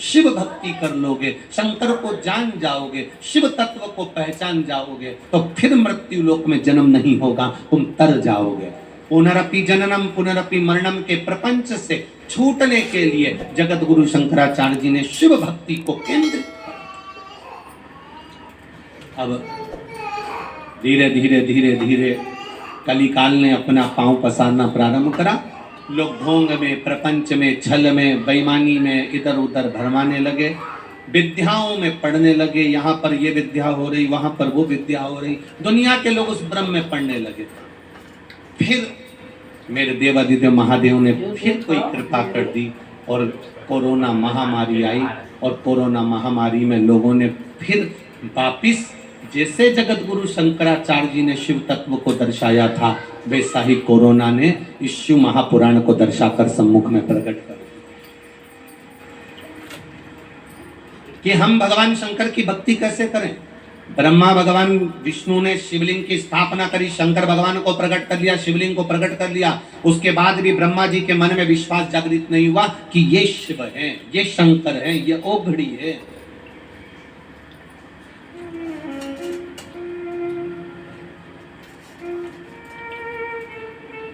शिव भक्ति कर लोगे, शंकर को जान जाओगे, शिव तत्व को पहचान जाओगे, तो फिर मृत्यु लोक में जन्म नहीं होगा, तुम तर जाओगे। पुनरपि जननम पुनरपि मरणम के प्रपंच से छूटने के लिए जगत गुरु शंकराचार्य जी ने शिव भक्ति को केंद्रित किया। अब धीरे धीरे धीरे धीरे कलिकाल ने अपना पांव पसारना प्रारंभ करा। लोग ढोंग में, प्रपंच में, छल में, बेईमानी में इधर उधर भरमाने लगे, विद्याओं में पढ़ने लगे। यहाँ पर ये विद्या हो रही, वहां पर वो विद्या हो रही, दुनिया के लोग उस ब्रह्म में पढ़ने लगे। फिर मेरे देवादिदेव महादेव ने फिर कोई कृपा कर दी और कोरोना महामारी आई, और कोरोना महामारी में लोगों ने फिर वापिस जैसे जगत गुरु शंकराचार्य जी ने शिव तत्व को दर्शाया था, वैसा ही कोरोना ने इस शिव महापुराण को दर्शाकर सम्मुख में प्रकट कर कि हम भगवान शंकर की भक्ति कैसे करें। ब्रह्मा भगवान विष्णु ने शिवलिंग की स्थापना करी, शंकर भगवान को प्रकट कर लिया, शिवलिंग को प्रकट कर लिया। उसके बाद भी ब्रह्मा जी के मन में विश्वास जागृत नहीं हुआ कि ये शिव है, ये शंकर है, ये ओघड़ी है।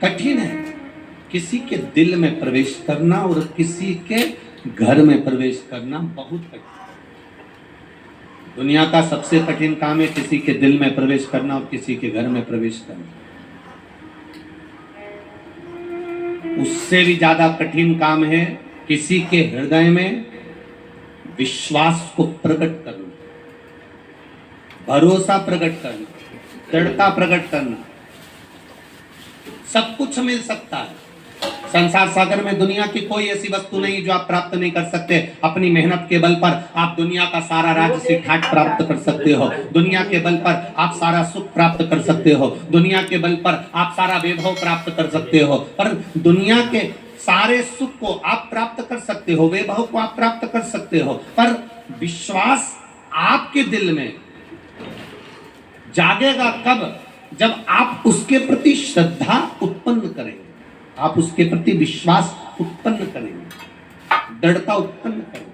कठिन है किसी के दिल में प्रवेश करना और किसी के घर में प्रवेश करना, बहुत कठिन। दुनिया का सबसे कठिन काम है किसी के दिल में प्रवेश करना और किसी के घर में प्रवेश करना। उससे भी ज्यादा कठिन काम है किसी के हृदय में विश्वास को प्रकट करना, भरोसा प्रकट करना, दृढ़ता प्रकट करना। सब कुछ मिल सकता है संसार सागर में, दुनिया की कोई ऐसी वस्तु नहीं जो आप प्राप्त नहीं कर सकते। अपनी मेहनत के बल पर आप दुनिया का सारा राज से ठाट प्राप्त कर सकते हो, दुनिया के बल पर आप सारा सुख प्राप्त कर सकते हो, दुनिया के बल पर आप सारा वैभव प्राप्त कर सकते हो। पर दुनिया के सारे सुख को आप प्राप्त कर सकते हो, वैभव को आप प्राप्त कर सकते हो, पर विश्वास आपके दिल में जागेगा कब? जब आप उसके प्रति श्रद्धा उत्पन्न करेंगे, आप उसके प्रति विश्वास उत्पन्न करेंगे, दृढ़ता उत्पन्न करेंगे।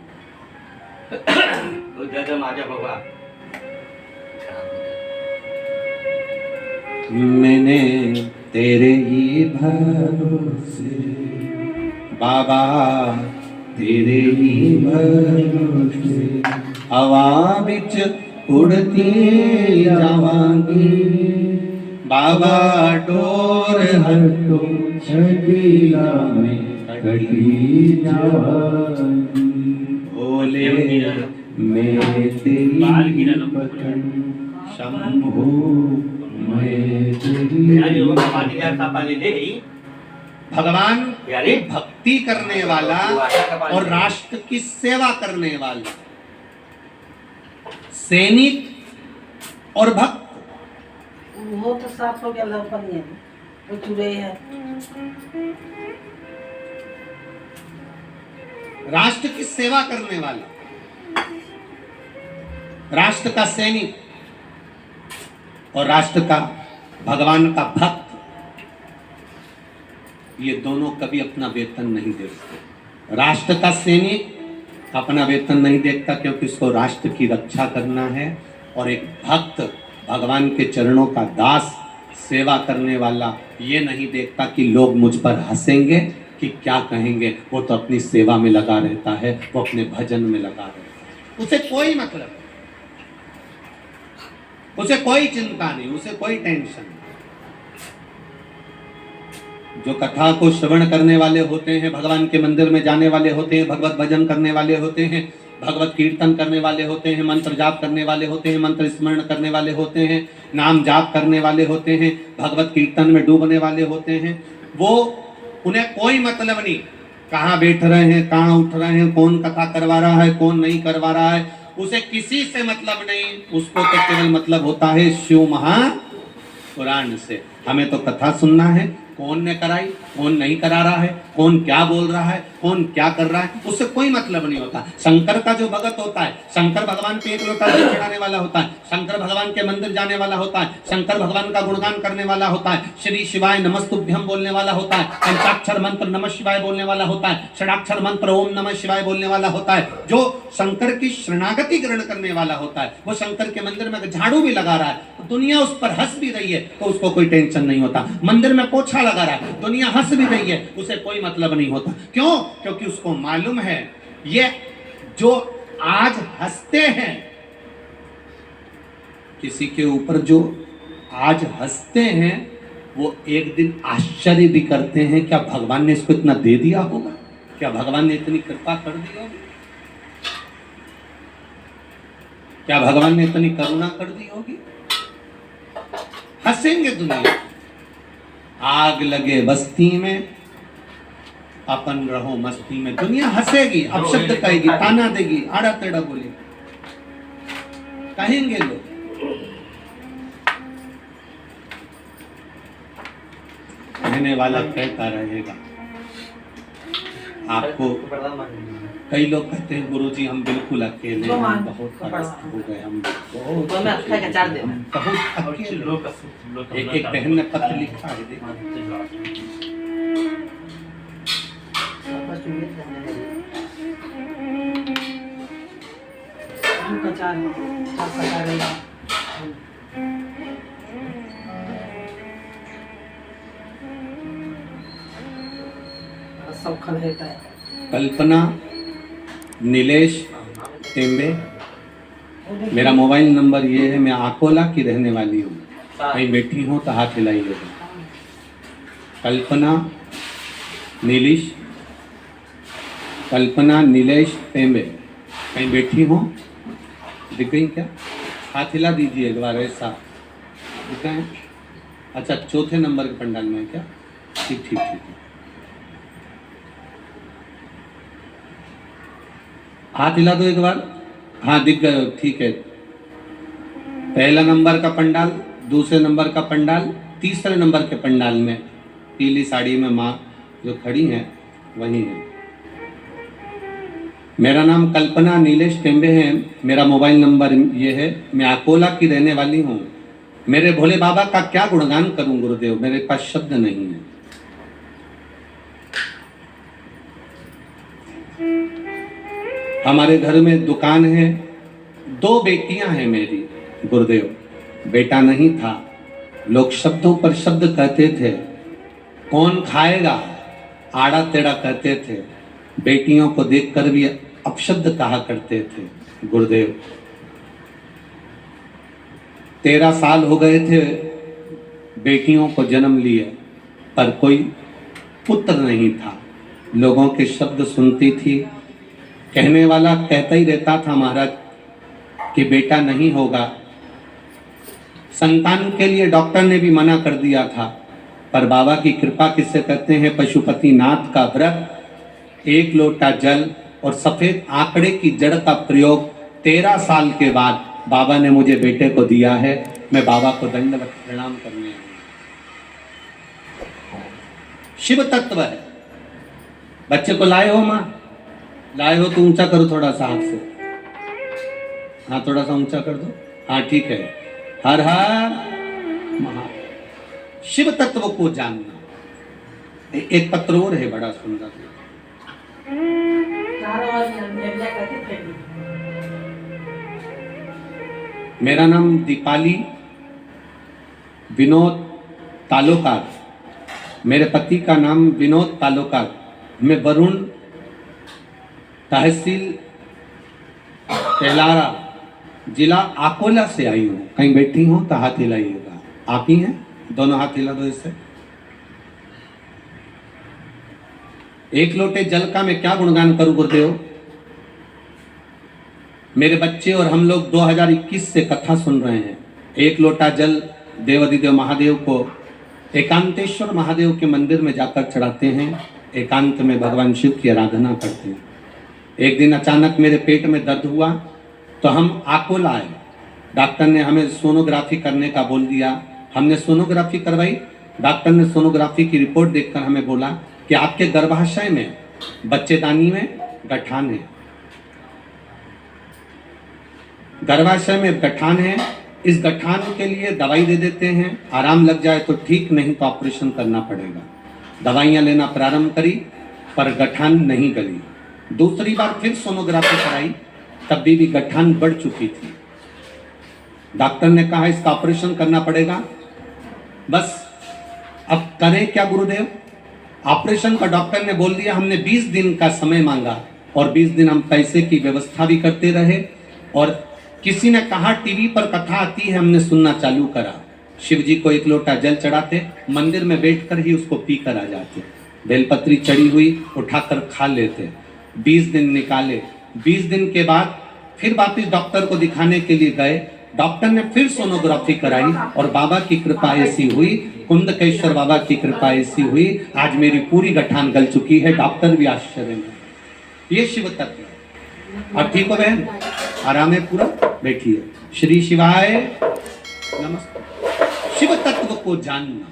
मैंने तेरे ही भरोसे बाबा, तेरे ही भरोसे हवा बिच उड़ती जावांगी बाबा, डोर हटो छठीला में खड़ी जावांगी। भोले मैं तेरी पकड़, शंभू मैं तेरी। भगवान भक्ति करने वाला और राष्ट्र की सेवा करने वाला, सैनिक और भक्त। वो तो साफ हो गया, लौकन वो चुरे है। राष्ट्र की सेवा करने वाला, राष्ट्र का सैनिक और राष्ट्र का भगवान का भक्त, ये दोनों कभी अपना वेतन नहीं देखते। राष्ट्र का सैनिक अपना वेतन नहीं देखता क्योंकि उसको राष्ट्र की रक्षा करना है, और एक भक्त भगवान के चरणों का दास, सेवा करने वाला, ये नहीं देखता कि लोग मुझ पर हंसेंगे कि क्या कहेंगे। वो तो अपनी सेवा में लगा रहता है, वो अपने भजन में लगा रहता है, उसे कोई मतलब, उसे कोई चिंता नहीं, उसे कोई टेंशन नहीं। जो कथा को श्रवण करने वाले होते हैं, भगवान के मंदिर में जाने वाले होते हैं, भगवत भजन करने वाले होते हैं, भगवत कीर्तन करने वाले होते हैं, मंत्र जाप करने वाले होते हैं, मंत्र स्मरण करने वाले होते हैं, नाम जाप करने वाले होते हैं, भगवत कीर्तन में डूबने वाले होते हैं, वो उन्हें कोई मतलब नहीं कहाँ बैठ रहे हैं, कहाँ उठ रहे हैं, कौन कथा करवा रहा है, कौन नहीं करवा रहा है, उसे किसी से मतलब नहीं। उसको तो केवल मतलब होता है शिव महापुराण से। हमें तो कथा सुनना है, कौन ने कराई, कौन नहीं करा रहा है, कौन क्या बोल रहा है, कौन क्या कर रहा है उससे कोई मतलब नहीं होता। शंकर का जो भगत होता है, शंकर भगवान पे 1 लोटा जल चढ़ाने वाला होता है, शंकर भगवान के मंदिर जाने वाला होता है, शंकर भगवान का गुणगान करने वाला होता है, श्री शिवाय नमस्तुभ्यम बोलने वाला होता है, पंचाक्षर मंत्र नमः शिवाय बोलने वाला होता है, षडाक्षर मंत्र ओम नमः शिवाय बोलने वाला होता है। जो शंकर की शरणागति ग्रहण करने वाला होता है, वो शंकर के मंदिर में झाड़ू भी लगा रहा है, दुनिया उस पर हंस भी रही है तो उसको कोई टेंशन नहीं होता। मंदिर में पोछा लगा रहा है, दुनिया हंस भी रही है, उसे कोई मतलब नहीं होता। क्यों? क्योंकि उसको मालूम है ये जो आज हंसते हैं, किसी के ऊपर जो आज हंसते हैं वो एक दिन आश्चर्य भी करते हैं, क्या भगवान ने इसको इतना दे दिया होगा, क्या भगवान ने इतनी कृपा कर दी होगी, क्या भगवान ने इतनी करुणा कर दी होगी। हंसेंगे दुनिया। आग लगे बस्ती में अपन रहो मस्ती में, दुनिया हंसेगी, अपशब्द कहेगी, ताना देगी, आड़ा टेढ़ा बोलेगी, कहेंगे लोग। कहने वाला कहता रहेगा। आपको कई लोग कहते हैं गुरुजी हम बिल्कुल अकेले हैं, हम बहुत परेशान हो गए, हम बहुत अकेले। एक बहन ने पत्र लिखा है, सब खल रहता है। कल्पना नीलेश टेम्बे, मेरा मोबाइल नंबर ये है। मैं अकोला की रहने वाली हूँ, कहीं बैठी हूँ तो हाथ हिलाइए। कल्पना नीलेश टेम्बे, कहीं बैठी हूँ, दिख गई क्या? हाथ हिला दीजिए एक बार, ऐसा दिखा है? अच्छा, चौथे नंबर के पंडाल में है क्या? ठीक ठीक ठीक, हाथ हिला दो एक बार। हाँ दिख गए, ठीक है। पहला नंबर का पंडाल, दूसरे नंबर का पंडाल, तीसरे नंबर के पंडाल में पीली साड़ी में माँ जो खड़ी हैं वही है। मेरा नाम कल्पना नीलेश टेम्बे है, मेरा मोबाइल नंबर ये है। मैं अकोला की रहने वाली हूँ। मेरे भोले बाबा का क्या गुणगान करूं गुरुदेव, मेरे पास शब्द नहीं है। हमारे घर में दुकान है, 2 बेटियां हैं मेरी गुरुदेव, बेटा नहीं था। लोग शब्दों पर शब्द कहते थे, कौन खाएगा, आड़ा टेढ़ा कहते थे। बेटियों को देखकर भी अपशब्द कहा करते थे गुरुदेव। 13 साल हो गए थे बेटियों को जन्म लिए, पर कोई पुत्र नहीं था। लोगों के शब्द सुनती थी, कहने वाला कहता ही रहता था महाराज कि बेटा नहीं होगा। संतान के लिए डॉक्टर ने भी मना कर दिया था, पर बाबा की कृपा किससे कहते हैं, पशुपति नाथ का व्रत, 1 लोटा जल और सफेद आंकड़े की जड़ का प्रयोग 13 साल के बाद बाबा ने मुझे बेटे को दिया है। मैं बाबा को दंडवत प्रणाम करने आया। शिव तत्व है। बच्चे को लाए हो माँ, लाए हो तो ऊंचा करो थोड़ा सा हाथ से, हाँ थोड़ा सा ऊंचा कर दो, हाँ ठीक है। हर हर महा, शिव तत्व को जानना। एक पत्र और है बड़ा सुंदर, मेरा नाम दीपाली विनोद तालुकार, मेरे पति का नाम विनोद तालुकार। मैं वरुण तहसील तेलारा जिला अकोला से आई हूँ। कहीं बैठी हूँ तो हाथ हिलाइएगा। आप ही हैं? दोनों हाथ हिला दो इससे। 1 लोटे जल का मैं क्या गुणगान करूं गुरुदेव। मेरे बच्चे और हम लोग 2021 से कथा सुन रहे हैं। 1 लोटा जल देवाधिदेव महादेव को एकांतेश्वर महादेव के मंदिर में जाकर चढ़ाते हैं। एकांत में भगवान शिव की आराधना करते हैं। एक दिन अचानक मेरे पेट में दर्द हुआ तो हम अकोला आए। डॉक्टर ने हमें सोनोग्राफी करने का बोल दिया। हमने सोनोग्राफी करवाई। डॉक्टर ने सोनोग्राफी की रिपोर्ट देखकर हमें बोला कि आपके गर्भाशय में बच्चेदानी में गठान है, गर्भाशय में गठान है। इस गठान के लिए दवाई दे देते हैं, आराम लग जाए तो ठीक, नहीं तो ऑपरेशन करना पड़ेगा। दवाइयां लेना प्रारंभ करी पर गठान नहीं गली। दूसरी बार फिर सोनोग्राफी कराई, तब भी गठान बढ़ चुकी थी। डॉक्टर ने कहा इसका ऑपरेशन करना पड़ेगा। बस अब करें क्या गुरुदेव? ऑपरेशन का डॉक्टर ने बोल दिया। हमने 20 दिन का समय मांगा और 20 दिन हम पैसे की व्यवस्था भी करते रहे। और किसी ने कहा टीवी पर कथा आती है, हमने सुनना चालू करा। शिव जी को एक लोटा जल चढ़ाते, मंदिर में बैठकर ही उसको पी कर आ जाते। बेलपत्री चढ़ी हुई उठाकर खा लेते। 20 दिन निकाले। 20 दिन के बाद फिर वापिस डॉक्टर को दिखाने के लिए गए। डॉक्टर ने फिर सोनोग्राफी कराई और बाबा की कृपा ऐसी हुई, कुंदकेश्वर बाबा की कृपा ऐसी हुई, आज मेरी पूरी गठान गल चुकी है। डॉक्टर भी आश्चर्य में। ये शिव तत्व है। अब ठीक हो बहन? आराम है पूरा? बैठिए। श्री शिवाय नमस्ते। शिव तत्व को जानना,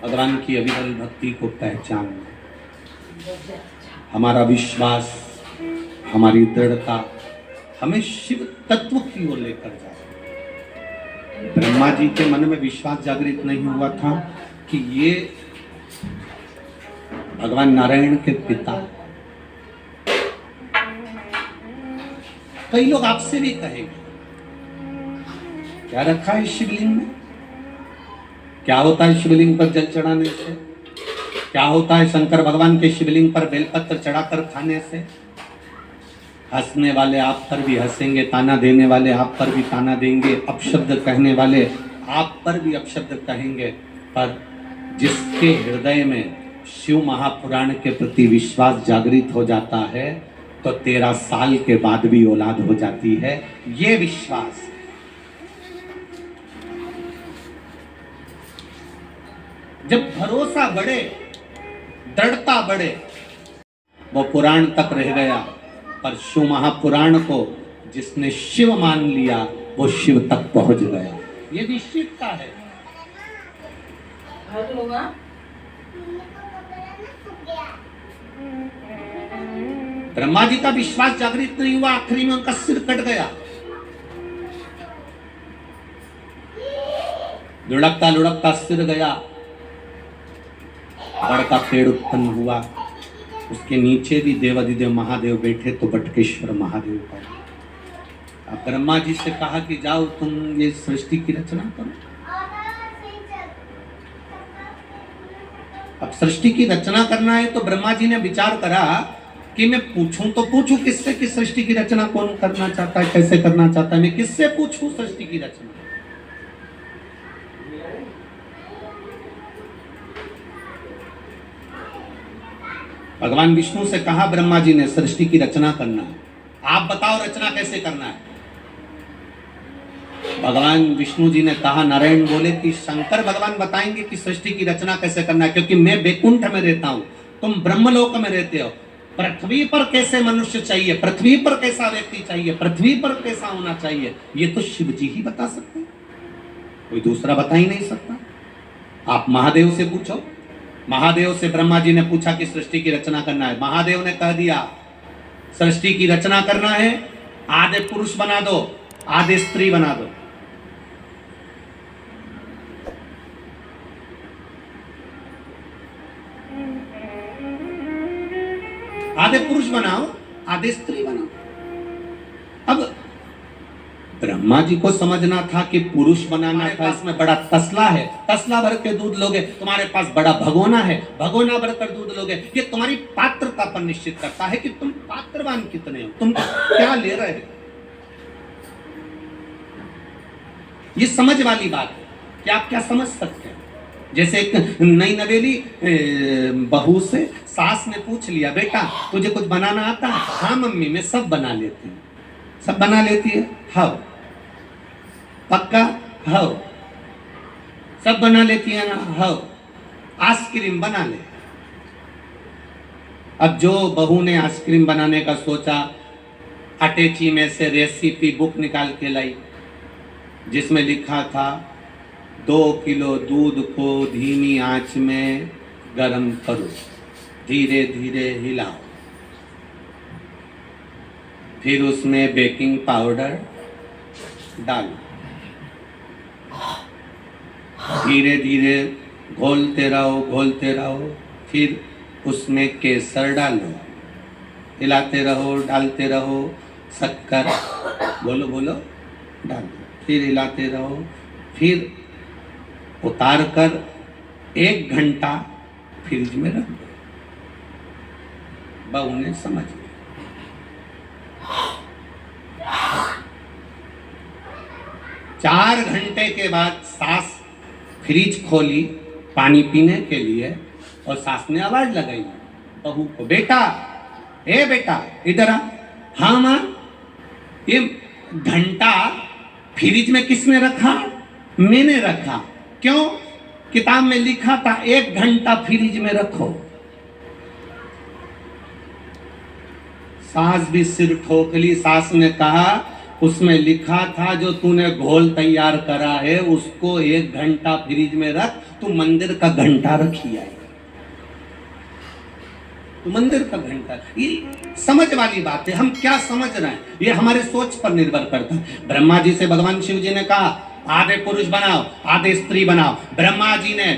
भगवान की अविरल भक्ति को पहचानना, हमारा विश्वास, हमारी दृढ़ता हमें शिव तत्व की ओर लेकर जाए। ब्रह्मा जी के मन में विश्वास जागृत नहीं हुआ था कि ये भगवान नारायण के पिता। कई लोग आपसे भी कहेंगे क्या रखा है शिवलिंग में, क्या होता है शिवलिंग पर जल चढ़ाने से, क्या होता है शंकर भगवान के शिवलिंग पर बेलपत्र चढ़ाकर खाने से। हंसने वाले आप पर भी हंसेंगे, ताना देने वाले आप पर भी ताना देंगे, अपशब्द कहने वाले आप पर भी अपशब्द कहेंगे। पर जिसके हृदय में शिव महापुराण के प्रति विश्वास जागृत हो जाता है तो 13 साल के बाद भी औलाद हो जाती है। ये विश्वास जब भरोसा बढ़े, दृढ़ता बढ़े, वो पुराण तक रह गया। पर शिव महापुराण को जिसने शिव मान लिया वो शिव तक पहुंच गया। ये निश्चितता है। ब्रह्मा जी का विश्वास जागृत नहीं हुआ, आखिरी में उनका सिर कट गया। लुढ़कता लुढ़कता सिर गया। बड़ का पेड़ उत्पन्न हुआ, उसके नीचे भी देवाधिदेव महादेव बैठे तो बटकेश्वर महादेव का। अब ब्रह्मा जी से कहा कि जाओ तुम ये सृष्टि की रचना करो। अब सृष्टि की रचना करना है तो ब्रह्मा जी ने विचार करा कि मैं पूछूं तो पूछूं किससे कि सृष्टि की रचना कौन करना चाहता है, कैसे करना चाहता है, मैं किससे पूछूं सृष्टि की रचना। भगवान विष्णु से कहा ब्रह्मा जी ने सृष्टि की रचना करना है, आप बताओ रचना कैसे करना है। भगवान विष्णु जी ने कहा, नारायण बोले कि शंकर भगवान बताएंगे कि सृष्टि की रचना कैसे करना है, क्योंकि मैं बैकुंठ में रहता हूं, तुम ब्रह्मलोक में रहते हो। पृथ्वी पर कैसे मनुष्य चाहिए, पृथ्वी पर कैसा व्यक्ति चाहिए, पृथ्वी पर कैसा होना चाहिए, ये तो शिव जी ही बता सकते हैं, कोई दूसरा बता ही नहीं सकता। आप महादेव से पूछो। महादेव से ब्रह्मा जी ने पूछा कि सृष्टि की रचना करना है। महादेव ने कह दिया सृष्टि की रचना करना है, आधे पुरुष बना दो, आधे स्त्री बना दो। आधे पुरुष बनाओ, आधे स्त्री बनाओ। अब ब्रह्मा जी को समझना था कि पुरुष बनाना है, इसमें बड़ा तसला है, तसला भर के दूध लोगे, तुम्हारे पास बड़ा भगोना है, भगोना भर कर दूध लोगे। ये तुम्हारी पात्रता पर निश्चित करता है कि तुम पात्रवान कितने हो, तुम क्या ले रहे हो। ये समझ वाली बात है कि आप क्या समझ सकते हैं। जैसे एक नई नवेली बहू से सास ने पूछ लिया, बेटा तुझे कुछ बनाना आता है? हाँ मम्मी मैं सब बना लेती हूँ। सब बना लेती है? हाँ। पक्का? हाँ। सब बना लेती है ना? हाँ। आइसक्रीम बना ले। अब जो बहू ने आइसक्रीम बनाने का सोचा, अटैची में से रेसिपी बुक निकाल के लाई, जिसमें लिखा था 2 किलो दूध को धीमी आंच में गरम करो, धीरे धीरे हिलाओ, फिर उसमें बेकिंग पाउडर डालो, धीरे धीरे घोलते रहो, फिर उसमें केसर डालो, हिलाते रहो, डालते रहो, शक्कर बोलो डालो, फिर हिलाते रहो, फिर उतार कर 1 घंटा फ्रिज में रख दो। बहू ने समझ लिया। 4 घंटे के बाद सास फ्रिज खोली पानी पीने के लिए और सास ने आवाज लगाई बहू को, बेटा ए बेटा इधर आ। हाँ मां, ये घंटा फ्रिज में किसने रखा? मैंने रखा। क्यों? किताब में लिखा था 1 घंटा फ्रिज में रखो। सास भी सिर ठोक ली। सास ने कहा उसमें लिखा था जो तूने घोल तैयार करा है उसको 1 घंटा फ्रिज में रख, तू मंदिर का घंटा रखी आएगा, तो मंदिर का घंटा। ये समझ वाली बात है, हम क्या समझ रहे हैं ये हमारे सोच पर निर्भर करता है। ब्रह्मा जी से भगवान शिव जी ने कहा आधे पुरुष बनाओ आधे स्त्री बनाओ। ब्रह्मा जी ने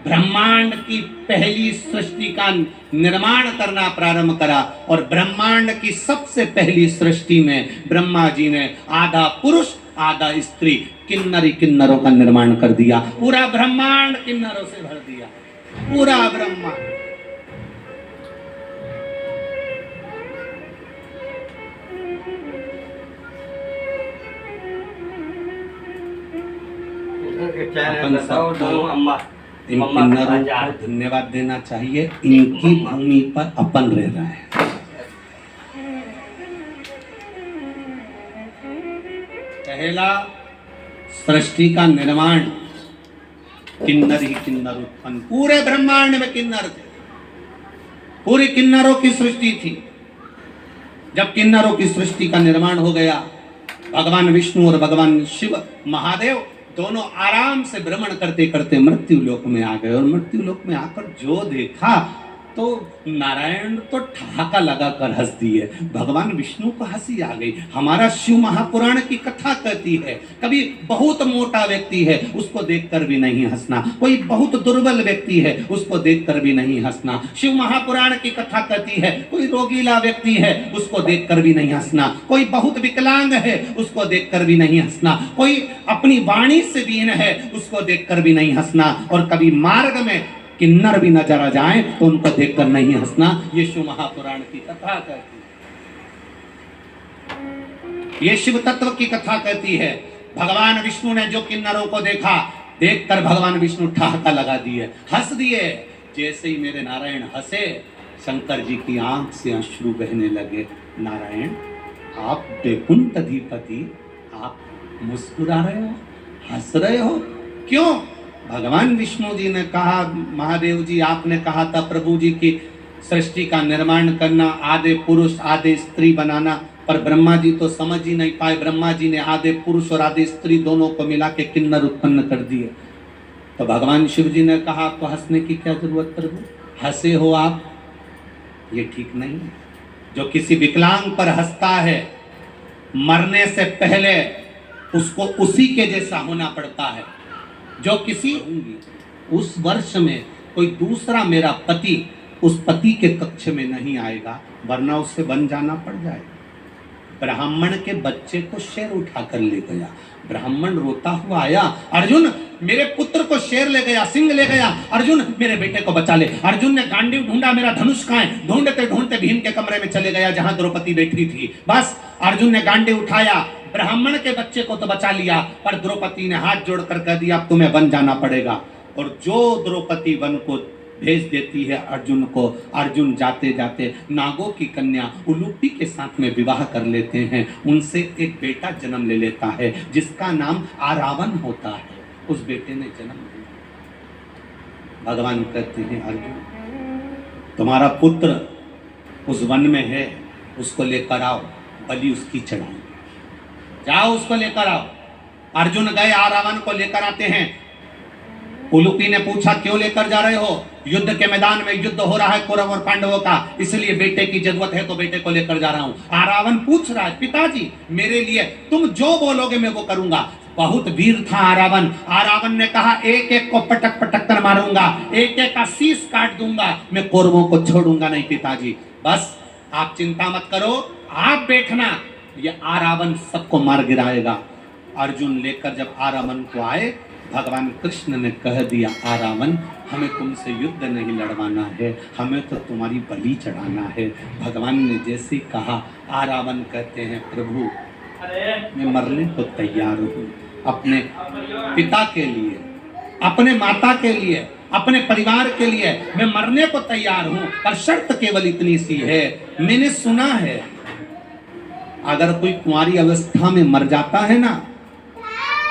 ब्रह्मांड की पहली सृष्टि का निर्माण करना प्रारंभ करा और ब्रह्मांड की सबसे पहली सृष्टि में ब्रह्मा जी ने आधा पुरुष आधा स्त्री किन्नरों का निर्माण कर दिया। पूरा ब्रह्मांड किन्नरों से भर दिया, पूरा ब्रह्मांड। अपन सबको इन किन्नरों को धन्यवाद देना चाहिए, इनकी भूमि पर अपन रह रहे हैं। पहला सृष्टि का निर्माण किन्नर ही किन्नर उत्पन्न, पूरे ब्रह्मांड में किन्नर थे, पूरी किन्नरों की सृष्टि थी। जब किन्नरों की सृष्टि का निर्माण हो गया, भगवान विष्णु और भगवान शिव महादेव दोनों आराम से भ्रमण करते करते मृत्यु लोक में आ गए और मृत्यु लोक में आकर जो देखा तो नारायण तो ठहाका लगाकर हंस दिए, भगवान विष्णु को हंसी आ गई। हमारा शिव महापुराण की कथा कहती है कभी बहुत मोटा व्यक्ति है उसको देखकर भी नहीं हंसना, कोई बहुत दुर्बल व्यक्ति है उसको देखकर भी नहीं हंसना। शिव महापुराण की कथा कहती है कोई रोगीला व्यक्ति है उसको देखकर भी नहीं हंसना, कोई बहुत विकलांग है उसको देखकर भी नहीं हंसना, कोई अपनी वाणी से दीन है उसको देखकर भी नहीं हंसना, और कभी मार्ग में किन्नर भी नजर आ जाए तो उनको देखकर नहीं हंसना। ये शिव महापुराण की कथा कहती है, ये शिव तत्व की कथा कहती है। भगवान विष्णु ने जो किन्नरों को देखा, देखकर भगवान विष्णु ठहाका लगा दिए, हंस दिए। जैसे ही मेरे नारायण हंसे, शंकर जी की आंख से अश्रु बहने लगे। नारायण आप वैकुंठ अधिपति, आप मुस्कुरा रहे हो, हंस रहे हो, क्यों? भगवान विष्णु जी ने कहा महादेव जी आपने कहा था प्रभु जी की सृष्टि का निर्माण करना, आधे पुरुष आधे स्त्री बनाना, पर ब्रह्मा जी तो समझ ही नहीं पाए। ब्रह्मा जी ने आधे पुरुष और आधे स्त्री दोनों को मिला के किन्नर उत्पन्न कर दिए। तो भगवान शिव जी ने कहा आपको हंसने की क्या जरूरत प्रभु, हंसे हो आप, ये ठीक नहीं है। जो किसी विकलांग पर हंसता है मरने से पहले उसको उसी के जैसा होना पड़ता है। जो किसी उस वर्ष में कोई दूसरा मेरा पति उस पति के कक्ष में नहीं आएगा, वरना उससे बन जाना पड़ जाएगा। ब्राह्मण के बच्चे को शेर उठाकर ले गया, ब्राह्मण रोता हुआ आया, अर्जुन मेरे पुत्र को शेर ले गया, सिंह ले गया, अर्जुन मेरे बेटे को बचा ले। अर्जुन ने गांडीव ढूंढा, मेरा धनुष कहाँ है? ढूंढते ढूंढते भीम के कमरे में चले गया जहां द्रौपदी बैठी थी। बस अर्जुन ने गांडीव उठाया, ब्राह्मण के बच्चे को तो बचा लिया, पर द्रौपदी ने हाथ जोड़कर कह दिया अब तुम्हें वन जाना पड़ेगा। और जो द्रौपदी वन को भेज देती है अर्जुन को, अर्जुन जाते जाते नागों की कन्या उलूपी के साथ में विवाह कर लेते हैं, उनसे एक बेटा जन्म ले लेता है जिसका नाम आरावन होता है। उस बेटे ने जन्म लिया। भगवान कहते हैं अर्जुन तुम्हारा पुत्र उस वन में है, उसको लेकर आओ, बलि उसकी चढ़ाओ, जाओ उसको लेकर आओ। अर्जुन गए, आरावन को लेकर आते हैं। उलूपी ने पूछा क्यों लेकर जा रहे हो? युद्ध के मैदान में युद्ध हो रहा है कौरव और पांडवों का, इसलिए बेटे की जरूरत है तो बेटे को लेकर जा रहा हूं। आरावन पूछ रहा है पिताजी मेरे लिए तुम जो बोलोगे मैं वो करूंगा। बहुत वीर था आरावन। आरावन ने कहा एक एक को पटक पटक कर मारूंगा, एक एक का शीश काट दूंगा, मैं कौरवों को छोड़ूंगा नहीं पिताजी। बस आप चिंता मत करो, आप बैठना, ये आरावन सबको मार गिराएगा। अर्जुन लेकर जब आरावन को आए, भगवान कृष्ण ने कह दिया आरावन हमें तुमसे युद्ध नहीं लड़वाना है, हमें तो तुम्हारी बलि चढ़ाना है। भगवान ने जैसे कहा, आरावन कहते हैं प्रभु मैं मरने को तैयार हूँ, अपने पिता के लिए, अपने माता के लिए, अपने परिवार के लिए मैं मरने को तैयार हूं, पर शर्त केवल इतनी सी है, मैंने सुना है अगर कोई कुंवारी अवस्था में मर जाता है ना,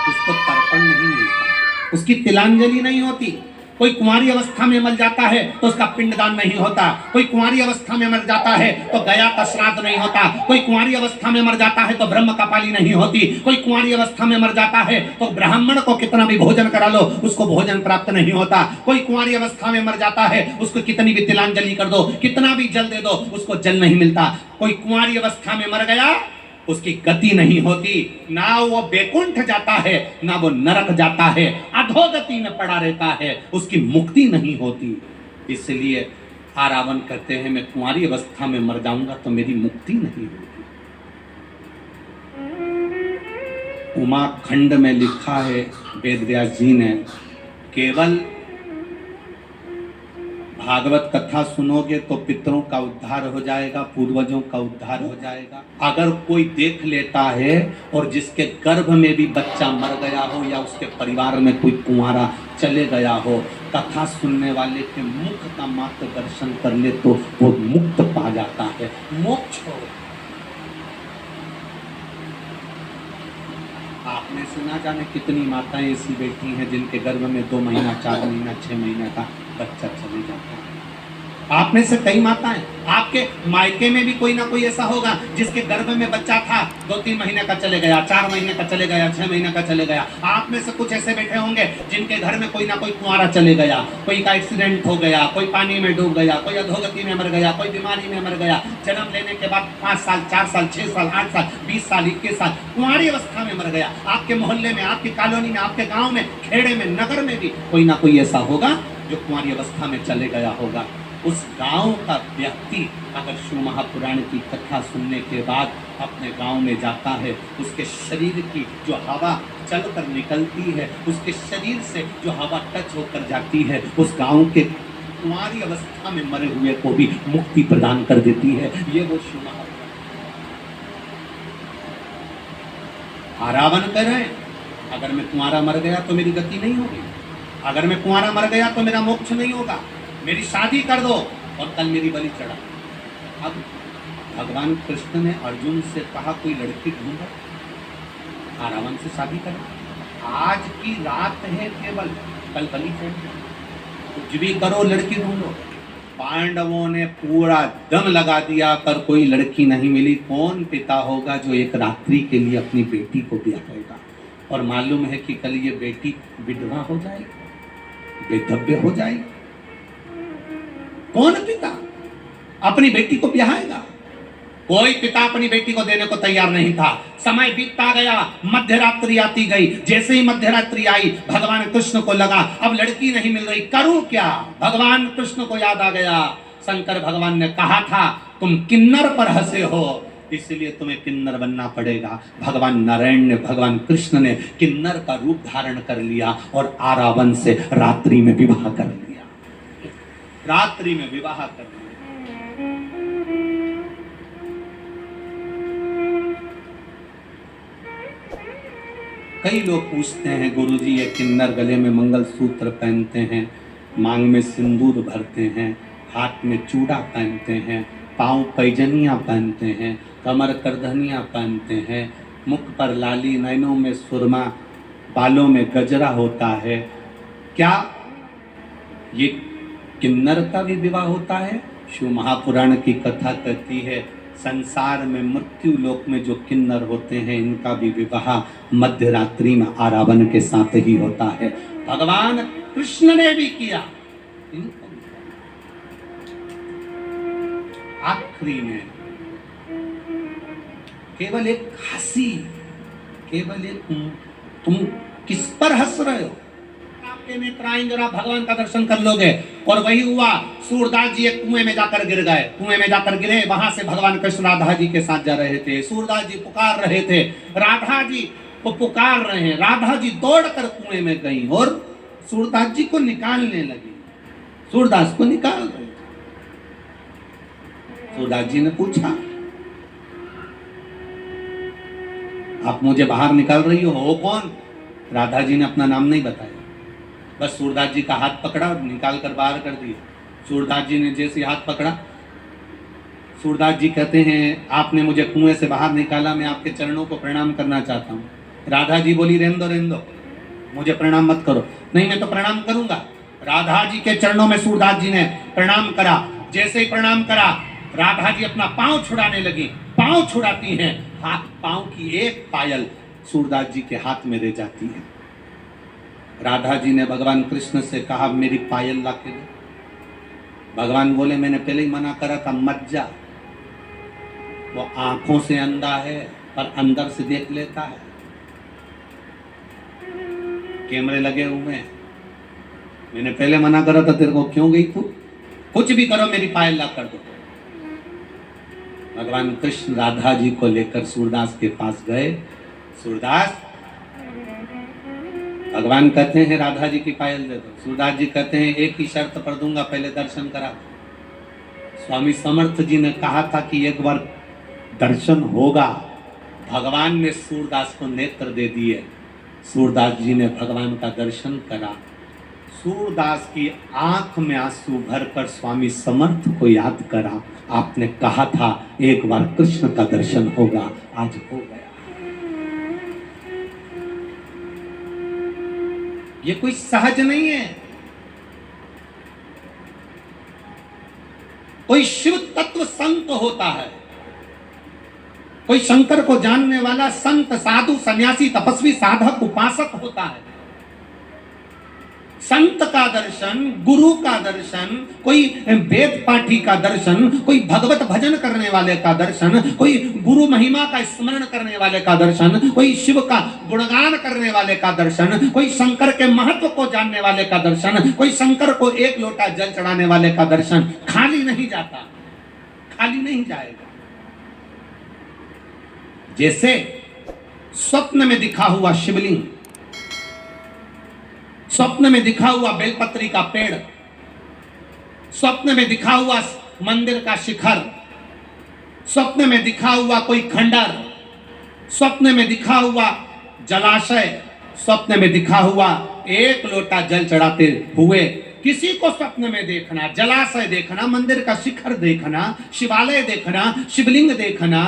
उसको तर्पण नहीं मिलता, उसकी तिलांजलि नहीं होती। कोई कुंवारी अवस्था में मर जाता है तो उसका पिंडदान नहीं होता, कोई कुंवारी अवस्था में मर जाता है तो गया का श्राद्ध नहीं होता, कोई कुंवारी अवस्था में मर जाता है तो ब्रह्म कपाली नहीं होती, कोई कुंवारी अवस्था में मर जाता है तो ब्राह्मण को कितना भी भोजन करा लो उसको भोजन प्राप्त नहीं होता, कोई कुंवारी अवस्था में मर जाता है उसको कितनी भी तिलांजलि कर दो, कितना भी जल दे दो, उसको जल नहीं मिलता। कोई कुंवारी अवस्था में मर गया उसकी गति नहीं होती, ना वो बैकुंठ जाता है ना वो नरक जाता है, अधोगति में पड़ा रहता है, उसकी मुक्ति नहीं होती। इसलिए आरावन कहते हैं मैं कुंवारी अवस्था में मर जाऊंगा तो मेरी मुक्ति नहीं होगी। उमा खंड में लिखा है वेदव्यास जी ने, केवल भागवत कथा सुनोगे तो पितरों का उद्धार हो जाएगा, पूर्वजों का उद्धार हो जाएगा। अगर कोई देख लेता है और जिसके गर्भ में भी बच्चा मर गया हो या उसके परिवार में कोई कुंवारा चले गया हो, कथा सुनने वाले के मुख का मात्र दर्शन कर ले तो वो मुक्त पा जाता है, मोक्ष हो। आपने सुना जाने कितनी माताएं ऐसी बैठी हैं जिनके गर्भ में 2 महीना 4 महीना 6 महीने का बच्चा चले जाता है। आप में से कई माताएं, आपके मायके में भी कोई ना कोई ऐसा होगा जिसके गर्भ में बच्चा था 2-3 महीने का चले गया, 4 महीने का चले गया, 6 महीने का चले गया। आप में से कुछ ऐसे बैठे होंगे जिनके घर में कोई ना कोई कुंवारा चले गया, कोई का एक्सीडेंट हो गया, कोई पानी में डूब गया, कोई अधोगति में मर गया, कोई बीमारी में मर गया, जन्म लेने के बाद 5 साल 4 साल 6 साल 8 साल 20 साल 21 साल कुंवारी अवस्था में मर गया। आपके मोहल्ले में, आपकी कॉलोनी में, आपके गाँव में, खेड़े में, नगर में भी कोई ना कोई ऐसा होगा जो कुंवारी अवस्था में चले गया होगा। उस गांव का व्यक्ति अगर शिव महापुराण की कथा सुनने के बाद अपने गांव में जाता है, उसके शरीर की जो हवा चलकर निकलती है, उसके शरीर से जो हवा टच होकर जाती है, उस गांव के कुंवारी अवस्था में मरे हुए को भी मुक्ति प्रदान कर देती है। ये वो शिव महापुराण। आरावन कह रहे हैं अगर मैं कुंवारा मर गया तो मेरी गति नहीं होगी, अगर मैं कुंवारा मर गया तो मेरा मोक्ष नहीं होगा, मेरी शादी कर दो और कल मेरी बलि चढ़ा। अब भगवान कृष्ण ने अर्जुन से कहा कोई लड़की ढूंढो, आरावन से शादी करो, आज की रात है केवल, कल बलि चढ़, कुछ भी करो लड़की ढूंढो। पांडवों ने पूरा दम लगा दिया पर कोई लड़की नहीं मिली। कौन पिता होगा जो एक रात्रि के लिए अपनी बेटी को ब्याहेगा और मालूम है कि कल ये बेटी विधवा हो जाएगी, बेधव्य हो जाएगी। कौन पिता अपनी बेटी को ब्याहेगा? कोई पिता अपनी बेटी को देने को तैयार नहीं था। समय बीतता गया, मध्यरात्रि आती गई। जैसे ही मध्यरात्रि आई भगवान कृष्ण को लगा अब लड़की नहीं मिल रही, करूं क्या? भगवान कृष्ण को याद आ गया, शंकर भगवान ने कहा था तुम किन्नर पर हंसे हो इसलिए तुम्हें किन्नर बनना पड़ेगा। भगवान नारायण ने, भगवान कृष्ण ने किन्नर का रूप धारण कर लिया और आरावन से रात्रि में विवाह कर लिया, रात्रि में विवाह कर लिया। कई लोग पूछते हैं गुरुजी ये किन्नर गले में मंगलसूत्र पहनते हैं, मांग में सिंदूर भरते हैं, हाथ में चूड़ा पहनते हैं, पांव पैजनियां पहनते हैं, कमर करधनियां पहनते हैं, मुख पर लाली, नैनों में सुरमा, बालों में गजरा होता है, क्या ये किन्नर का भी विवाह होता है? शिव महापुराण की कथा कहती है संसार में मृत्यु लोक में जो किन्नर होते हैं इनका भी विवाह मध्यरात्रि में आरावन के साथ ही होता है। भगवान कृष्ण ने भी किया, इनको भी। आखिरी में केवल एक हंसी, केवल एक, तुम किस पर हंस रहे हो? आपके नेत्र आएंगे और आप भगवान का दर्शन कर लोगे। और वही हुआ, सूरदास जी एक कुएं में जाकर गिर गए। कुएं में जाकर गिरे, वहां से भगवान कृष्ण राधा जी के साथ जा रहे थे। सूरदास जी पुकार रहे थे, राधा जी को पुकार रहे हैं। राधा जी दौड़कर कुएं में गई और सूरदास जी को निकालने लगी। सूरदास को निकाल रहे। सूरदास जी ने पूछा, आप मुझे बाहर निकाल रही हो कौन? राधा जी ने अपना नाम नहीं बताया, बस सूरदास जी का हाथ पकड़ा और निकाल कर बाहर कर दिया। सूरदास जी ने जैसे हाथ पकड़ा, सूरदास जी कहते हैं, आपने मुझे कुएं से बाहर निकाला, मैं आपके चरणों को प्रणाम करना चाहता हूँ। राधा जी बोली, रहने दो, मुझे प्रणाम मत करो। नहीं, मैं तो प्रणाम करूंगा। राधा जी के चरणों में सूरदास जी ने प्रणाम करा। जैसे ही प्रणाम करा, राधा जी अपना पांव छुड़ाने लगी। पांव छुड़ाती हैं, हाथ पांव की एक पायल सूरदास जी के हाथ में दे जाती है। राधा जी ने भगवान कृष्ण से कहा, मेरी पायल ला के दे। भगवान बोले, मैंने पहले ही मना करा था, मत जा। वो आंखों से अंधा है पर अंदर से देख लेता है। कैमरे लगे हुए हैं, मैंने पहले मना करा था तेरे को, क्यों गई तू? कुछ भी करो, मेरी पायल ला कर दो। भगवान कृष्ण राधा जी को लेकर सूरदास के पास गए। सूरदास, भगवान कहते हैं राधा जी की पायल दे दो। सूरदास जी कहते हैं, एक ही शर्त पर दूंगा, पहले दर्शन करा। स्वामी समर्थ जी ने कहा था कि एक बार दर्शन होगा। भगवान ने सूरदास को नेत्र दे दिए। सूरदास जी ने भगवान का दर्शन करा। सूरदास की आंख में आंसू भरकर स्वामी समर्थ को याद करा, आपने कहा था एक बार कृष्ण का दर्शन होगा, आज हो गया। ये कोई सहज नहीं है। कोई शिव तत्व संत होता है, कोई शंकर को जानने वाला संत, साधु, सन्यासी, तपस्वी, साधक, उपासक होता है। संत का दर्शन, गुरु का दर्शन, कोई वेद पाठी का दर्शन, कोई भगवत भजन करने वाले का दर्शन, कोई गुरु महिमा का स्मरण करने वाले का दर्शन, कोई शिव का गुणगान करने वाले का दर्शन, कोई शंकर के महत्व को जानने वाले का दर्शन, कोई शंकर को एक लोटा जल चढ़ाने वाले का दर्शन खाली नहीं जाता, खाली नहीं जाएगा। जैसे स्वप्न में दिखा हुआ शिवलिंग, स्वप्न में दिखा हुआ बेलपत्री का पेड़, स्वप्न में दिखा हुआ मंदिर का शिखर, स्वप्न में दिखा हुआ कोई खंडर, स्वप्न में दिखा हुआ जलाशय, स्वप्न में दिखा हुआ एक लोटा जल चढ़ाते हुए किसी को स्वप्न में देखना, जलाशय देखना, मंदिर का शिखर देखना, शिवालय देखना, शिवलिंग देखना,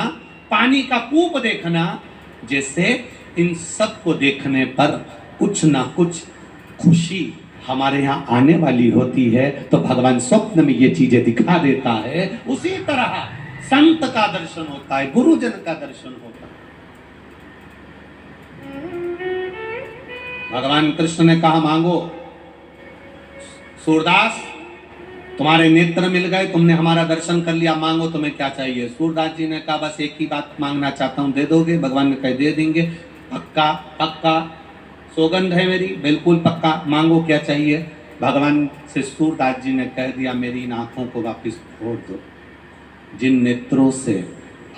पानी का कूप देखना, जैसे इन सब को देखने पर कुछ ना कुछ खुशी हमारे यहाँ आने वाली होती है। तो भगवान स्वप्न में ये चीजें दिखा देता है। उसी तरह संत का दर्शन होता है, गुरुजन का दर्शन होता है। भगवान कृष्ण ने कहा, मांगो। सूरदास, तुम्हारे नेत्र मिल गए, तुमने हमारा दर्शन कर लिया, मांगो तुम्हें क्या चाहिए। सूरदास जी ने कहा, बस एक ही बात मांगना चाहता हूं, दे दोगे? भगवान ने कहा, दे देंगे। पक्का? पक्का, सौगंध है मेरी, बिल्कुल पक्का, मांगो क्या चाहिए। भगवान से सूरदास जी ने कह दिया, मेरी इन आंखों को वापस छोड़ दो। जिन नेत्रों से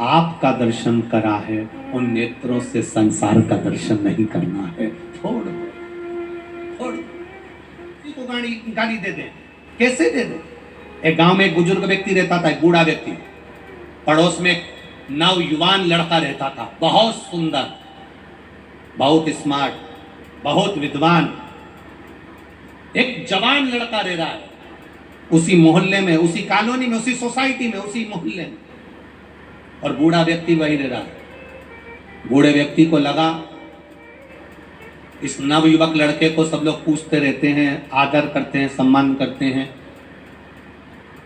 आपका दर्शन करा है, उन नेत्रों से संसार का दर्शन नहीं करना है, छोड़ दो, छोड़ दो। किसी को गाली दे दे, कैसे दे दे? एक गांव में एक बुजुर्ग व्यक्ति रहता था, एक बूढ़ा व्यक्ति। पड़ोस में एक नवयुवान लड़का रहता था, बहुत सुंदर, बहुत स्मार्ट, बहुत विद्वान। एक जवान लड़का रह रहा है उसी मोहल्ले में, उसी कॉलोनी में, उसी सोसाइटी में, उसी मोहल्ले में, और बूढ़ा व्यक्ति वही रह रहा है। बूढ़े व्यक्ति को लगा इस नवयुवक लड़के को सब लोग पूछते रहते हैं, आदर करते हैं, सम्मान करते हैं,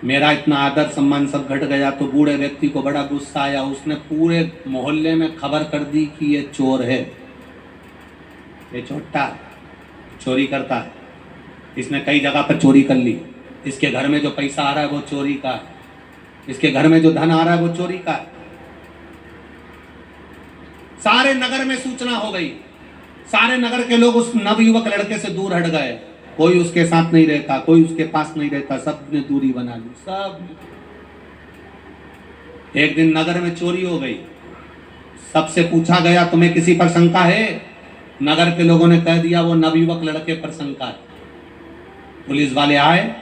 मेरा इतना आदर सम्मान सब घट गया। तो बूढ़े व्यक्ति को बड़ा गुस्सा आया। उसने पूरे मोहल्ले में खबर कर दी कि ये चोर है, ये चोट्टा चोरी करता है, इसने कई जगह पर चोरी कर ली। इसके घर में जो पैसा आ रहा है वो चोरी का है, इसके घर में जो धन आ रहा है वो चोरी का है। सारे नगर में सूचना हो गई, सारे नगर के लोग उस नवयुवक लड़के से दूर हट गए। कोई उसके साथ नहीं रहता, कोई उसके पास नहीं रहता, सब ने दूरी बना ली। सब एक दिन नगर में चोरी हो गई, सबसे पूछा गया तुम्हें किसी पर शंका है? नगर के लोगों ने कह दिया वो नवयुवक लड़के पर शंका है। पुलिस वाले आए,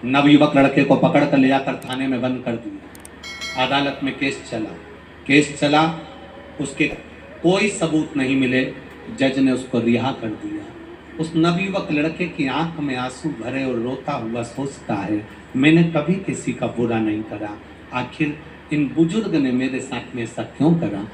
नवयुवक लड़के को पकड़ कर ले जाकर थाने में बंद कर दिया। अदालत में केस चला, उसके कोई सबूत नहीं मिले, जज ने उसको रिहा कर दिया। उस नवयुवक लड़के की आंख में आंसू भरे और रोता हुआ सोचता है, मैंने कभी किसी का बुरा नहीं करा, आखिर इन बुजुर्ग ने मेरे साथ में ऐसा क्यों करा,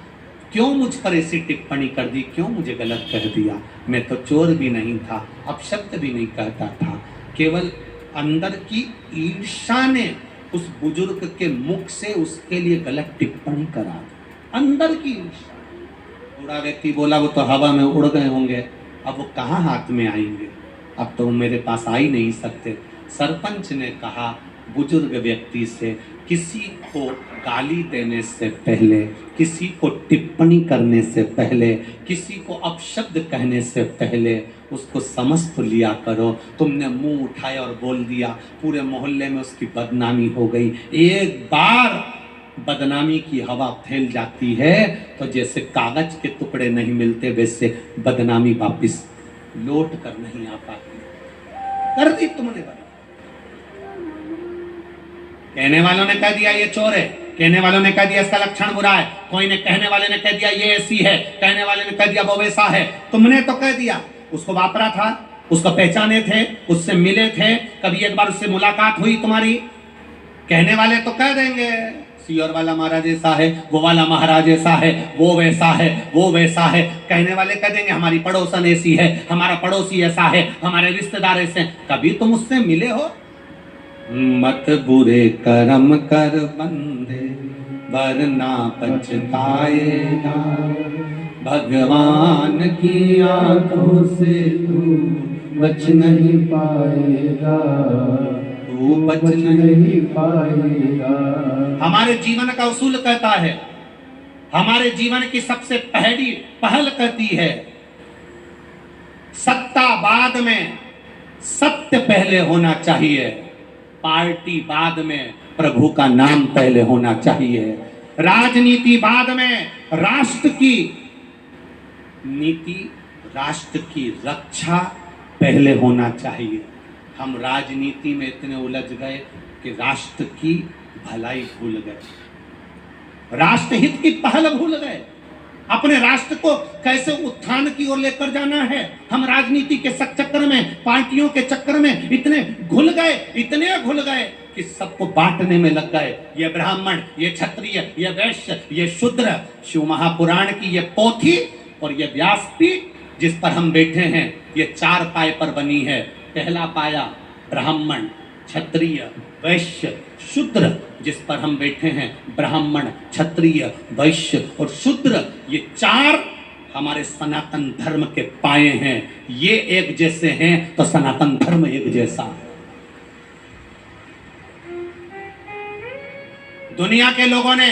क्यों मुझ पर ऐसी टिप्पणी कर दी, क्यों मुझे गलत कह दिया। मैं तो चोर भी नहीं था, अपशब्द भी नहीं कहता था, केवल अंदर की ईर्ष्या ने उस बुजुर्ग के मुख से उसके लिए गलत टिप्पणी करा। अंदर की ईर्ष्या। बूढ़ा व्यक्ति बोला वो तो हवा में उड़ गए होंगे, अब वो कहाँ हाथ में आएंगे, अब तो वो मेरे पास आ ही नहीं सकते। सरपंच ने कहा बुजुर्ग व्यक्ति से, किसी को गाली देने से पहले, किसी को टिप्पणी करने से पहले, किसी को अपशब्द कहने से पहले उसको समझ तो लिया करो। तुमने मुंह उठाया और बोल दिया, पूरे मोहल्ले में उसकी बदनामी हो गई। एक बार बदनामी की हवा फैल जाती है तो जैसे कागज के टुकड़े नहीं मिलते, वैसे बदनामी वापिस लौट कर नहीं आ पाती। कर दी तुमने बदनामी। कहने वालों ने कह दिया ये चोर है, कहने वालों ने कह दिया इसका लक्षण बुरा है, कोई ने कहने वाले ने कह दिया ये ऐसी है, कहने वाले ने कह दिया वो वैसा है। तुमने तो कह दिया, उसको वापरा था, उसको पहचाने थे, उससे मिले थे, कभी एक बार उससे मुलाकात हुई तुम्हारी। कहने वाले तो कह देंगे सियोर वाला महाराज ऐसा है, वो वाला महाराज ऐसा है, वो वैसा है, वो वैसा है। कहने वाले कह देंगे हमारी पड़ोसन ऐसी है, हमारा पड़ोसी ऐसा है, हमारे रिश्तेदार ऐसे हैं। कभी तुम उससे मिले हो? मत बुरे कर्म कर बंदे वरना पछताएगा, भगवान की आंखों से तू बच नहीं पाएगा, तू बच नहीं पाएगा। हमारे जीवन का उसूल कहता है, हमारे जीवन की सबसे पहली पहल कहती है, सत्ता बाद में सत्य पहले होना चाहिए, पार्टी बाद में प्रभु का नाम पहले होना चाहिए, राजनीति बाद में राष्ट्र की नीति, राष्ट्र की रक्षा पहले होना चाहिए। हम राजनीति में इतने उलझ गए कि राष्ट्र की भलाई भूल गए, राष्ट्रहित की पहल भूल गए। अपने राष्ट्र को कैसे उत्थान की ओर लेकर जाना है, हम राजनीति के चक्कर में, पार्टियों के चक्कर में इतने घुल गए कि सबको बांटने में लग गए। ये ब्राह्मण, ये क्षत्रिय, ये वैश्य, ये शूद्र। शिव महापुराण की ये पोथी और ये व्यासपीठ जिस पर हम बैठे हैं, ये 4 पाए पर बनी है। पहला पाया ब्राह्मण, क्षत्रिय, वैश्य, शूद्र, जिस पर हम बैठे हैं, ब्राह्मण, क्षत्रिय, वैश्य और शूद्र, ये 4 हमारे सनातन धर्म के पाए हैं। ये एक जैसे हैं तो सनातन धर्म एक जैसा है। दुनिया के लोगों ने,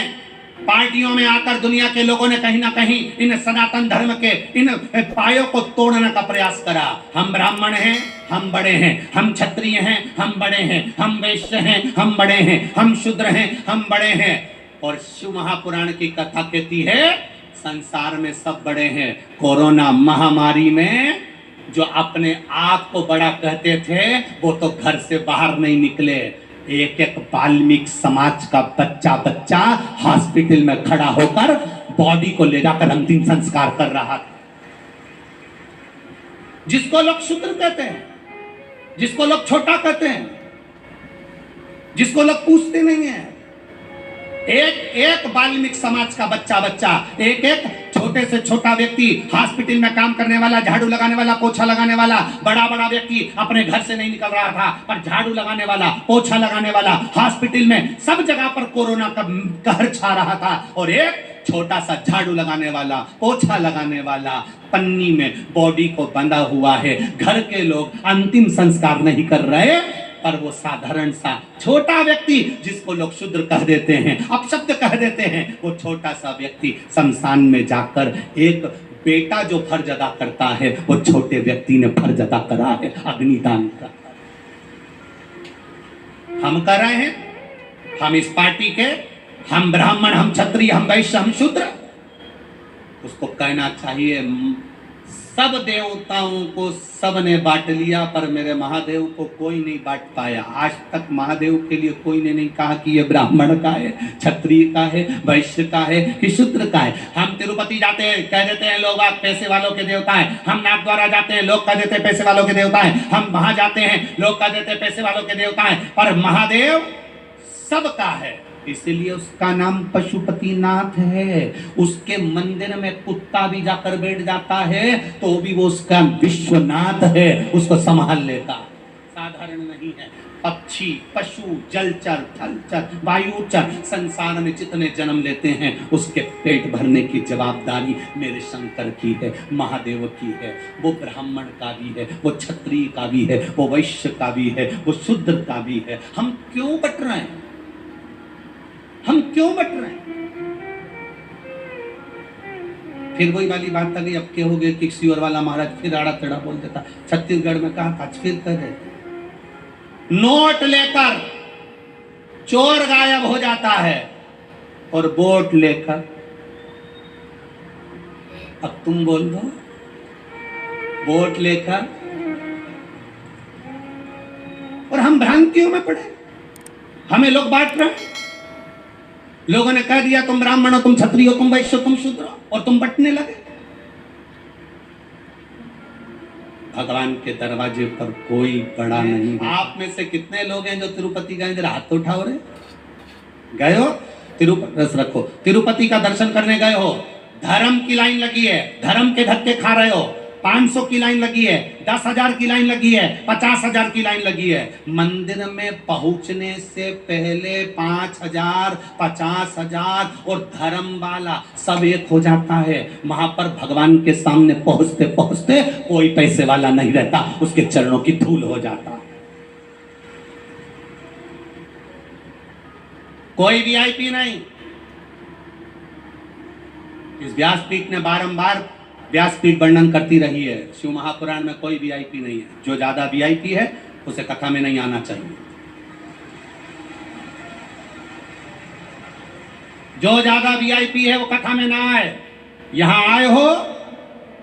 पार्टियों में आकर दुनिया के लोगों ने कहीं ना कहीं इन सनातन धर्म के इन पायों को तोड़ने का प्रयास करा। हम ब्राह्मण हैं, हम बड़े हैं, हम क्षत्रिय हैं, हम बड़े हैं, हम वैश्य हैं, हम बड़े हैं, हम शूद्र हैं, हम बड़े हैं। और शिव महापुराण की कथा कहती है संसार में सब बड़े हैं। कोरोना महामारी में जो अपने आप को बड़ा कहते थे वो तो घर से बाहर नहीं निकले। एक एक वाल्मीकि समाज का बच्चा हॉस्पिटल में खड़ा होकर बॉडी को ले जाकर अंतिम संस्कार कर रहा था। जिसको लोग शूद्र कहते हैं, जिसको लोग छोटा कहते हैं, जिसको लोग पूछते नहीं है, एक एक वाल्मीकि समाज का बच्चा, एक एक छोटे से छोटा व्यक्ति, हॉस्पिटल में काम करने वाला, झाड़ू लगाने वाला, पोछा लगाने वाला, बड़ा व्यक्ति अपने घर से नहीं निकल रहा था, पर झाड़ू लगाने वाला, पोछा लगाने वाला, हॉस्पिटल में सब जगह पर कोरोना का कहर छा रहा था। और एक छोटा सा झाड़ू लगाने वाला, पोछा लगाने वाला, पन्नी में बॉडी को बंधा हुआ है। घर के लोग अंतिम संस्कार नहीं कर रहे, पर वो साधारण सा छोटा व्यक्ति जिसको लोग शूद्र कह देते हैं, अपशब्द कह देते हैं, वो छोटा सा व्यक्ति शमशान में जाकर एक बेटा जो फर्ज अदा करता है, वो छोटे व्यक्ति ने फर्ज अदा करा है, अग्निदान का। हम कर रहे हैं, हम इस पार्टी के, हम ब्राह्मण, हम क्षत्रिय, हम वैश्य, हम शूद्र। उसको कहना चाहिए सब देवताओं को सब ने बांट लिया, पर मेरे महादेव को कोई नहीं बांट पाया। आज तक महादेव के लिए कोई ने नहीं कहा कि ये ब्राह्मण का है, क्षत्रिय का है, वैश्य का है कि शूद्र का है। हम तिरुपति जाते हैं, कह देते हैं लोग आप पैसे वालों के देवता हैं। हम नाथद्वारा जाते हैं, लोग कह देते हैं पैसे वालों के देवता हैं। हम वहां जाते हैं, लोग कह देते हैं पैसे वालों के देवता हैं, पर महादेव सबका है। इसलिए उसका नाम पशुपतिनाथ है। उसके मंदिर में कुत्ता भी जाकर बैठ जाता है तो भी वो उसका विश्वनाथ है, उसको संभाल लेता। साधारण नहीं है। पक्षी, पशु, जलचर, थलचर, वायुचर, संसार में जितने जन्म लेते हैं उसके पेट भरने की जवाबदारी मेरे शंकर की है, महादेव की है। वो ब्राह्मण का भी है, वो क्षत्रिय का भी है, वो वैश्य का भी है, वो शूद्र का भी है। हम क्यों बट रहे हैं? हम क्यों बट रहे हैं? फिर वही वाली बात आ गई, अब क्या हो गया कि किसी और वाला महाराज फिर आड़ा टेढ़ा बोल देता। छत्तीसगढ़ में कहा था, फिर कह रहे नोट लेकर चोर गायब हो जाता है और वोट लेकर, अब तुम बोल दो, वोट लेकर। और हम भ्रांतियों में पड़े, हमें लोग बांट रहे हैं। लोगों ने कह दिया तुम ब्राह्मण हो, तुम क्षत्रिय हो, तुम वैश्य हो, तुम शूद्र हो, और तुम बंटने लगे। भगवान के दरवाजे पर कोई बड़ा नहीं है। आप में से कितने लोग हैं जो तिरुपति गए? जरा हाथ तो उठाओ रे। गए हो? तिरुपति रखो, तिरुपति का दर्शन करने गए हो, धर्म की लाइन लगी है, धर्म के धक्के खा रहे हो। 500 की लाइन लगी है, 10,000 की लाइन लगी है, 50,000 की लाइन लगी है। मंदिर में पहुंचने से पहले 5,000, 50,000 और धर्म वाला सब एक हो जाता है। वहां पर भगवान के सामने पहुंचते पहुंचते कोई पैसे वाला नहीं रहता, उसके चरणों की धूल हो जाता। कोई वीआईपी नहीं। इस व्यासपीठ ने बारंबार व्यासपीठ वर्णन करती रही है, शिव महापुराण में कोई वीआईपी नहीं है। जो ज्यादा वीआईपी है उसे कथा में नहीं आना चाहिए। जो ज्यादा वीआईपी है वो कथा में ना आए। यहां आए हो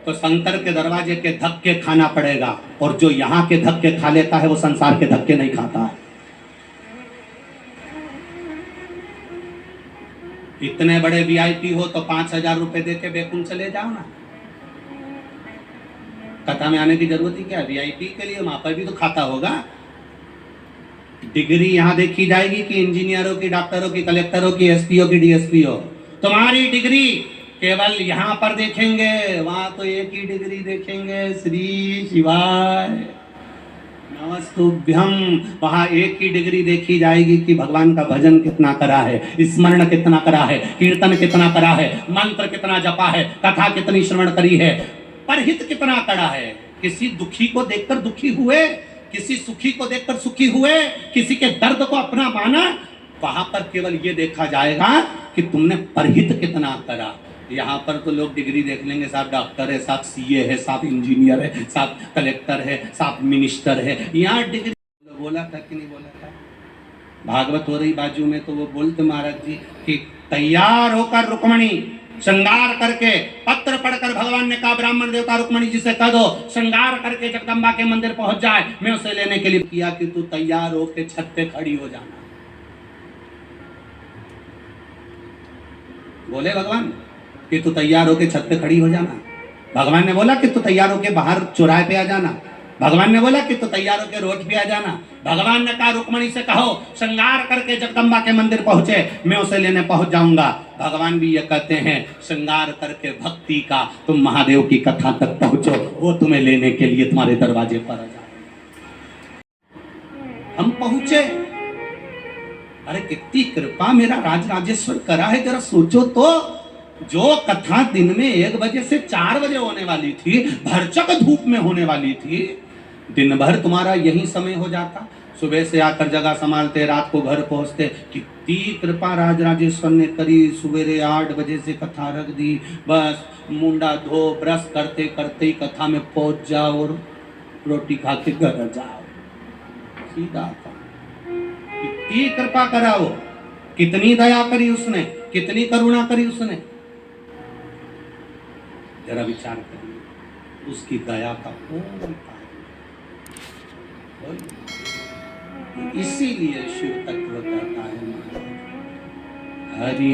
तो शंकर के दरवाजे के धक्के खाना पड़ेगा, और जो यहां के धक्के खा लेता है वो संसार के धक्के नहीं खाता है। इतने बड़े वीआईपी हो तो 5,000 रुपए दे के बेकुंठ चले जाओ ना। कथा में आने की जरूरत ही क्या है? वीआईपी के लिए वहां पर भी तो खाता होगा। डिग्री यहां देखी जाएगी कि इंजीनियरों की, डॉक्टरों की, कलेक्टरों की, एसपीओ की, डीएसपी हो। तुम्हारी डिग्री केवल यहां पर देखेंगे, वहां तो एक ही डिग्री देखेंगे, श्री शिवाय नमस्तुभ्यम। वहां एक ही डिग्री देखी जाएगी कि भगवान का भजन कितना करा है, स्मरण कितना करा है, कीर्तन कितना करा है, मंत्र कितना जपा है, कथा कितनी श्रवण करी है, परहित कितना करा है। किसी दुखी को देखकर दुखी हुए, किसी सुखी को देखकर सुखी हुए, किसी के दर्द को अपना माना। वहां पर केवल ये देखा जाएगा कि तुमने परहित कितना करा। यहाँ पर तो लोग डिग्री देख लेंगे, साहब डॉक्टर है, साहब सीए है, साहब इंजीनियर है, साहब कलेक्टर है, साहब मिनिस्टर है। यहाँ डिग्री बोला था कि नहीं बोला था? भागवत हो रही बाजू में तो वो बोलते महाराज जी कि तैयार होकर रुक्मणी श्रृंगार करके, पत्र पढ़कर भगवान ने कहा ब्राह्मण देवता रुक्मणी जी से कह दो श्रृंगार करके जगदम्बा के मंदिर पहुंच जाए, मैं उसे लेने के लिए किया कि तू तैयार होके छत पे खड़ी हो जाना। बोले भगवान कि तू तैयार होके छत पे खड़ी हो जाना। भगवान ने बोला कि तू तैयार होके बाहर चौराहे पे आ जाना। भगवान ने बोला कि तू तैयार होके रोड पे आ जाना। भगवान ने कहा रुक्मणी से कहो श्रृंगार करके जगदम्बा के मंदिर पहुंचे, मैं उसे लेने पहुंच जाऊंगा। भगवान भी ये कहते हैं श्रृंगार करके भक्ति का तुम महादेव की कथा तक पहुंचो, वो तुम्हें लेने के लिए तुम्हारे दरवाजे पर आ जाए। हम पहुंचे। अरे कितनी कृपा मेरा राज राजेश्वर करा है, जरा सोचो तो। जो कथा दिन में 1 बजे से 4 बजे होने वाली थी, भरचक धूप में होने वाली थी, दिन भर तुम्हारा यही समय हो जाता। सुबह से आकर जगह संभालते, रात को घर पहुंचते। कितनी कृपा राजराजेश्वर ने करी, सवेरे 8 बजे से कथा रख दी, बस मुंडा धो ब्रश करते करते ही कथा में पहुंच जाओ और रोटी खा के घर जाओ, सीधा काम। कितनी कृपा करा वो, कितनी दया करी उसने, कितनी करुणा करी उसने। जरा विचार करिए, उसकी दया का कौन इसीलिए शिव तत्व कहता है हरि